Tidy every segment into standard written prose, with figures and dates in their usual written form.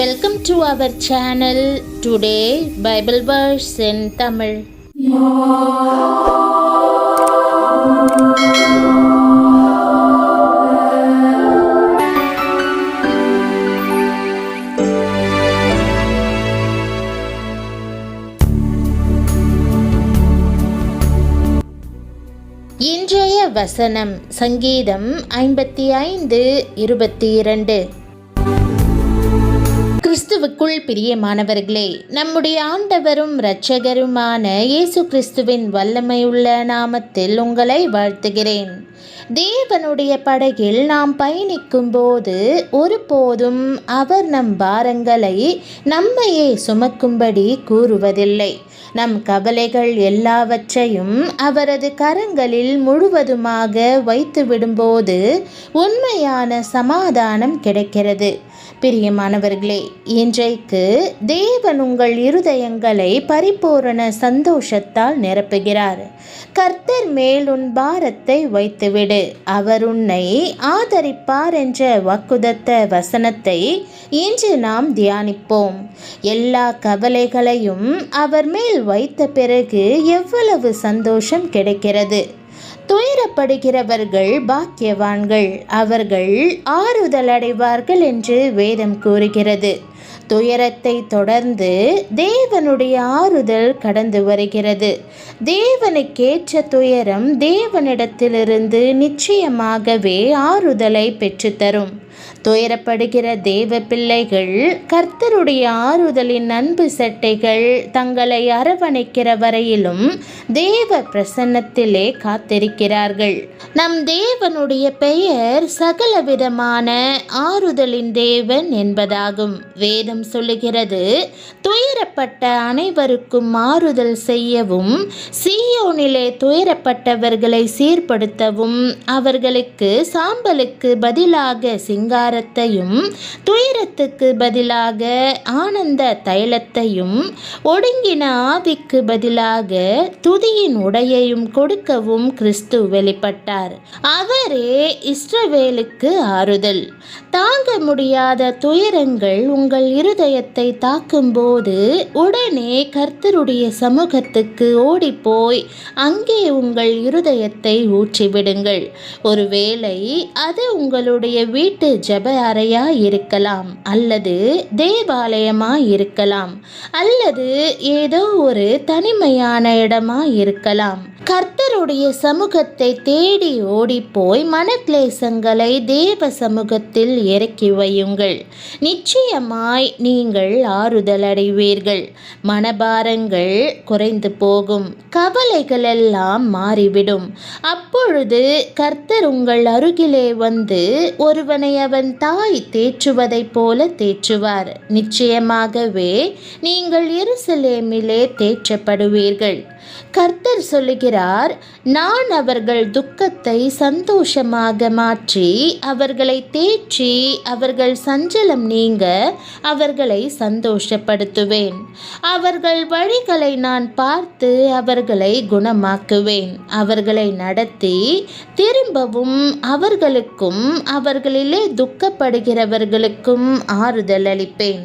Welcome to our channel. Today Bible verse in Tamil. இன்றைய வசனம் சங்கீதம் 55:22. கிறிஸ்துவுக்குள் பிரியமானவர்களே, நம்முடைய ஆண்டவரும் இரட்சகருமான இயேசு கிறிஸ்துவின் வல்லமையுள்ள நாமத்தில் உங்களை வாழ்த்துகிறேன். தேவனுடைய படகில் நாம் பயணிக்கும் போது ஒருபோதும் அவர் நம் பாரங்களை நம்மையே சுமக்கும்படி கூறுவதில்லை. நம் கவலைகள் எல்லாவற்றையும் அவரது கரங்களில் முழுவதுமாக வைத்து விடும்போது உண்மையான சமாதானம் கிடைக்கிறது. பிரியமானவர்களே, இன்றைக்கு தேவன் உங்கள் இருதயங்களை பரிபூரண சந்தோஷத்தால் நிரப்புகிறார். கர்த்தர் மேல் உன் பாரத்தை வைத்துவிடு, அவர் உன்னை ஆதரிப்பார் என்ற வாக்குதத்த வசனத்தை இன்று நாம் தியானிப்போம். எல்லா கவலைகளையும் அவர் மேல் வைத்த பிறகு எவ்வளவு சந்தோஷம் கிடைக்கிறது. துயரப்படுகிறவர்கள் பாக்கியவான்கள், அவர்கள் ஆறுதல் அடைவார்கள் என்று வேதம் கூறுகிறது. துயரத்தை தொடர்ந்து தேவனுடைய ஆறுதல் கடந்து வருகிறது. தேவனுக்கேற்ற துயரம் தேவனிடத்திலிருந்து நிச்சயமாகவே ஆறுதலை பெற்றுத்தரும். துயரப்படுகிற தேவ பிள்ளைகள் கர்த்தருடைய ஆறுதலின் அன்பு செட்டைகள் தங்களை அரவணைக்கிற வரையிலும் தேவ பிரசன்னத்திலே காத்திருக்கிறார்கள். நம் தேவனுடைய பெயர் சகலவிதமான ஆறுதலின் தேவன் என்பதாகும். வேதம் சொல்லுகிறது, துயரப்பட்ட அனைவருக்கும் ஆறுதல் செய்யவும், சீயோனிலே துயரப்பட்டவர்களை சீர்படுத்தவும், அவர்களுக்கு சாம்பலுக்கு பதிலாக சிங்காரத்தையும், துயரத்துக்கு பதிலாக ஆனந்த தைலத்தையும், ஒடுங்கின ஆவிக்கு பதிலாக துதியின் உடையையும் கொடுக்கவும் கிறிஸ்து வெளிப்பட்டார். அவரே இஸ்ரவேலுக்கு ஆறுதல். தாங்க முடியாத துயரங்கள் உங்கள் இருதயத்தை தாக்கும்போது உடனே கர்த்தருடைய சமூகத்துக்கு ஓடிப்போய் அங்கே உங்கள் இருதயத்தை ஊற்றிவிடுங்கள். ஒருவேளை அது உங்களுடைய வீட்டு ஜெப அறையா இருக்கலாம், அல்லது தேவாலயமா இருக்கலாம், அல்லது ஏதோ ஒரு தனிமையான இடமா இருக்கலாம். கர்த்தருடைய சமூகத்தை தேடி ஓடிப்போய் மனக்லேசங்களை தேவ சமூகத்தில் இறக்கி வையுங்கள். நிச்சயமாய் நீங்கள் ஆறுதல் அடைவீர்கள். மனபாரங்கள் குறைந்து போகும், கவலைகள் எல்லாம் மாறிவிடும். அப்பொழுது கர்த்தர் உங்கள் அருகிலே வந்து ஒருவனை அவன் தாய் தேற்றுவதைப் போல தேற்றுவார். நிச்சயமாகவே நீங்கள் எருசலேமிலே தேற்றப்படுவீர்கள். கர்த்தர் சொல்லுகிறார், நான் அவர்கள் துக்கத்தை சந்தோஷமாக மாற்றி அவர்களை தேற்றி அவர்கள் சஞ்சலம் நீங்க அவர்களை சந்தோஷப்படுத்துவேன். அவர்கள் வழிகளை நான் பார்த்து அவர்களை குணமாக்குவேன். அவர்களை நடத்தி திரும்பவும் அவர்களுக்கும் அவர்களிலே துக்கப்படுகிறவர்களுக்கும் ஆறுதல் அளிப்பேன்.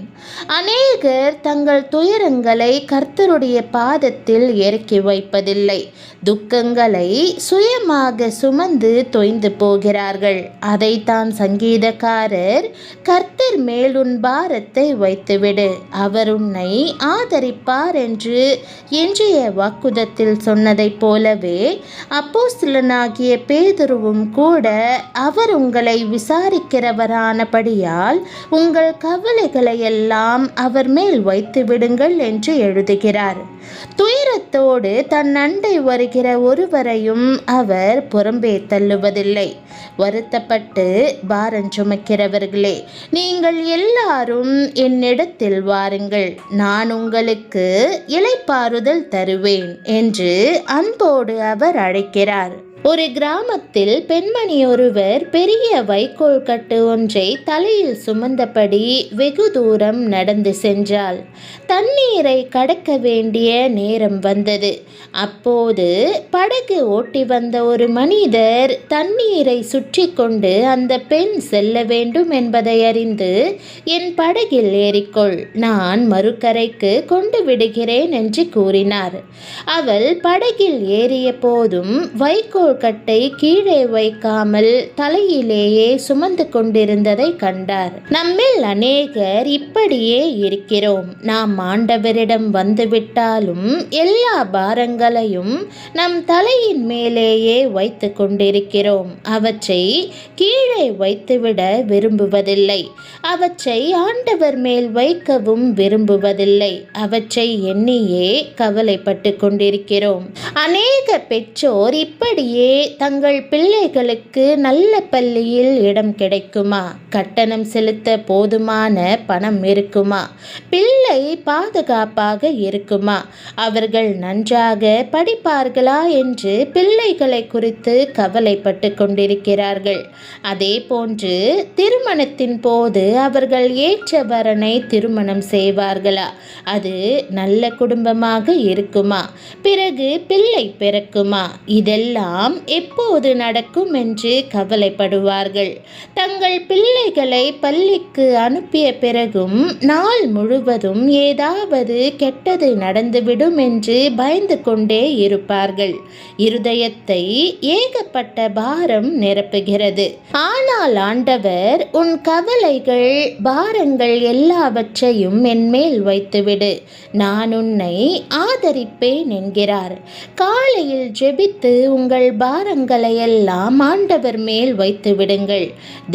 அநேகர் தங்கள் துயரங்களை கர்த்தருடைய பாதத்தில் இறக்கி வைப்பதில்லை. துக்கங்களை சுயமாக சுமந்து தொய்ந்து போகிறார்கள். அதைத்தான் சங்கீதக்காரர், கர்த்தர் மேல் உன் பாரத்தை வைத்துவிடு, அவர் உன்னை ஆதரிப்பார் என்று இன்றைய வாக்குதத்தில் சொன்னதைப் போலவே அப்போஸ்தலனாகிய பேதுருவும் கூட அவர் உங்களை விசாரிக்கிறவரானபடியால் உங்கள் கவலைகளை எல்லாம் அவர் மேல் வைத்து விடுங்கள் என்று எழுதுகிறார். துயரத்தோடு தன் அண்டை வருகிற ஒருவரையும் அவர் புறம்பே தள்ளுவதில்லை. வருத்தப்பட்டு பாரம் சுமக்கிறவர்களே, நீங்கள் எல்லாரும் என்னிடத்தில் வாருங்கள், நான் உங்களுக்கு இளைப்பாறுதல் தருவேன் என்று அன்போடு அவர் அழைக்கிறார். ஒரு கிராமத்தில் பெண்மணி ஒருவர் பெரிய வைக்கோல் கட்டு ஒன்றை தலையில் சுமந்தபடி வெகு தூரம் நடந்து சென்றாள். தண்ணீரை கடக்க வேண்டிய நேரம் வந்தது. அப்போது படகு ஓட்டி வந்த ஒரு மனிதர் தண்ணீரை சுற்றி கொண்டு அந்த பெண் செல்ல வேண்டும் என்பதை அறிந்து, என் படகில் ஏறிக்கொள், நான் மறுகரைக்கு கொண்டு விடுகிறேன் என்று கூறினார். அவள் படகில் ஏறிய போதும் வைக்கோல் கட்டை கீழே வைக்காமல் தலையிலேயே சுமந்து கொண்டிருந்ததை கண்டார். நம்மில் அநேகர் இப்படியே இருக்கிறோம். நாம் ஆண்டவரிடம் வந்துவிட்டாலும் எல்லா பாரங்களையும் நம் தலையின் மேலேயே வைத்து கொண்டிருக்கிறோம். அவற்றை கீழே வைத்துவிட விரும்புவதில்லை. அவற்றை ஆண்டவர் மேல் வைக்கவும் விரும்புவதில்லை. அவற்றை எண்ணியே கவலைப்பட்டு கொண்டிருக்கிறோம். அநேக பெற்றோர் இப்படியே தங்கள் பிள்ளைகளுக்கு நல்ல பள்ளியில் இடம் கிடைக்குமா, கட்டணம் செலுத்த போதுமான பணம் இருக்குமா, பிள்ளை பாதுகாப்பாக இருக்குமா, அவர்கள் நன்றாக படிப்பார்களா என்று பிள்ளைகளை குறித்து கவலைப்பட்டு கொண்டிருக்கிறார்கள். அதே போன்று திருமணத்தின் போது அவர்கள் ஏற்ற வரனை திருமணம் செய்வார்களா, அது நல்ல குடும்பமாக இருக்குமா, பிறகு பிள்ளை பிறக்குமா, இதெல்லாம் எப்போது நடக்கும் என்று கவலைப்படுவார்கள். தங்கள் பிள்ளைகளை பள்ளிக்கு அனுப்பிய பிறகும் நாள் முழுவதும் ஏதாவது கெட்டது நடந்துவிடும் என்று பயந்து கொண்டே இருப்பார்கள். இருதயத்தை ஏகப்பட்ட பாரம் நிரப்புகிறது. ஆனால் ஆண்டவர், உன் கவலைகள் பாரங்கள் எல்லாவற்றையும் என்மேல் வைத்துவிடு, நான் உன்னை ஆதரிப்பேன் என்கிறார். காலையில் ஜெபித்து உங்கள் பாரங்களை எல்லாம் ஆண்டவர் மேல் வைத்து விடுங்கள்.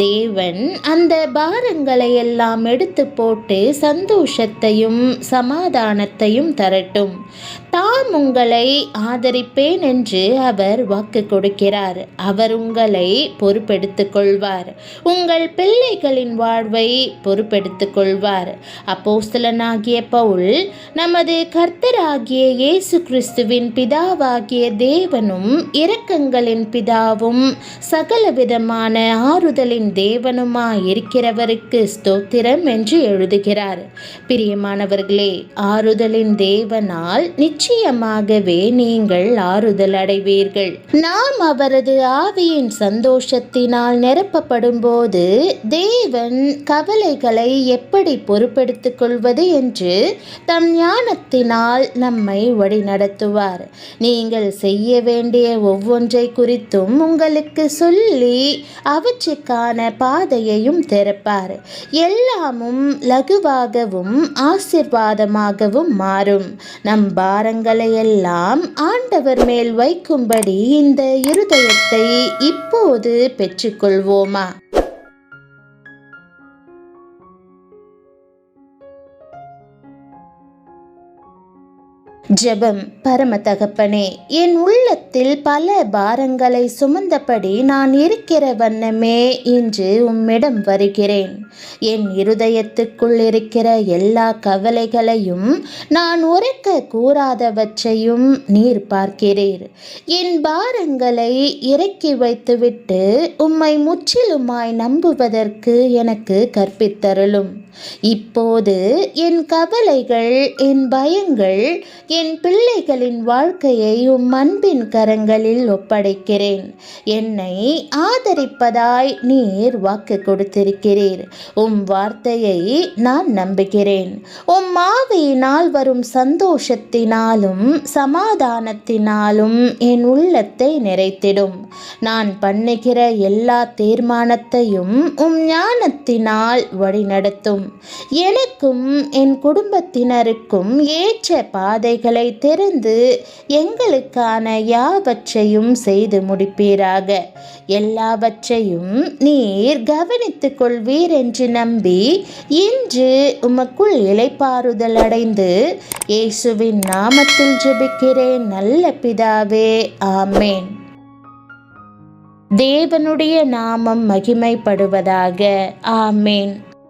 தேவன் அந்த பாரங்களை எல்லாம் எடுத்து போட்டு சந்தோஷத்தையும் சமாதானத்தையும் தரட்டும். தாம் உங்களை ஆதரிப்பேன் என்று அவர் வாக்கு கொடுக்கிறார். அவர் உங்களை பொறுப்பெடுத்துக் கொள்வார். உங்கள் பிள்ளைகளின் வாழ்வை பொறுப்பெடுத்துக் கொள்வார். அப்போஸ்தலனாகிய பவுல், நமது கர்த்தராகிய இயேசு கிறிஸ்துவின் பிதாவாகிய தேவனும் இரக்கங்களின் பிதாவும் சகலவிதமான ஆறுதலின் தேவனுமாய் இருக்கிறவருக்கு ஸ்தோத்திரம் என்று எழுதுகிறார். பிரியமானவர்களே, ஆறுதலின் தேவனால் நிச்சயமாகவே நீங்கள் ஆறுதல் அடைவீர்கள். நாம் அவரது ஆவியின் சந்தோஷத்தினால் நிரப்பப்படும் போது தேவன் கவலைகளை எப்படி பொறுப்பெடுத்துக் கொள்வது என்று தம் ஞானத்தினால் நம்மை வழிநடத்துவார். நீங்கள் செய்ய வேண்டிய ஒவ்வொன்றை குறித்தும் உங்களுக்கு சொல்லி அவற்றுக்கான பாதையையும் திறப்பார். எல்லாமும் லகுவாகவும் ஆசீர்வாதமாகவும் மாறும். நம் பாரங்களை எல்லாம் ஆண்டவர் மேல் வைக்கும்படி இந்த இருதயத்தை இப்போது பெற்றுக்கொள்வோமா? ஜெபம். பரம தகப்பனே, என் உள்ளத்தில் பல பாரங்களை சுமந்தபடி நான் இருக்கிற வண்ணமே இன்று உம்மிடம் வருகிறேன். என் இருதயத்துக்குள் இருக்கிற எல்லா கவலைகளையும், நான் உரைக்க கூறாதவற்றையும் நீர் பார்க்கிறீர். என் பாரங்களை இறக்கி வைத்துவிட்டு உம்மை முற்றிலுமாய் நம்புவதற்கு எனக்கு கற்பித்தருளும். இப்போது என் கவலைகள், என் பயங்கள், என் பிள்ளைகளின் வாழ்க்கையை உம் அன்பின் கரங்களில் ஒப்படைக்கிறேன். என்னை ஆதரிப்பதாய் நீர் வாக்கு கொடுத்திருக்கிறீர். உம் வார்த்தையை நான் நம்புகிறேன். உம் ஆவியினால் வரும் சந்தோஷத்தினாலும் சமாதானத்தினாலும் என் உள்ளத்தை நிறைத்திடும். நான் பண்ணுகிற எல்லா தீர்மானத்தையும் உம் ஞானத்தினால் வழிநடத்தும். எனக்கும் என் குடும்பத்தினருக்கும் ஏற்ற பாதைகளை திறந்து எங்களுக்கான யாவற்றையும் செய்து முடிப்பீராக. எல்லாவற்றையும் நீர் கவனித்துக் கொள்வீர் என்று நம்பி இன்று உமக்குள் இளைப்பாறுதல் அடைந்து இயேசுவின் நாமத்தில் ஜெபிக்கிறேன் நல்ல பிதாவே, ஆமேன். தேவனுடைய நாமம் மகிமைப்படுவதாக. ஆமேன்.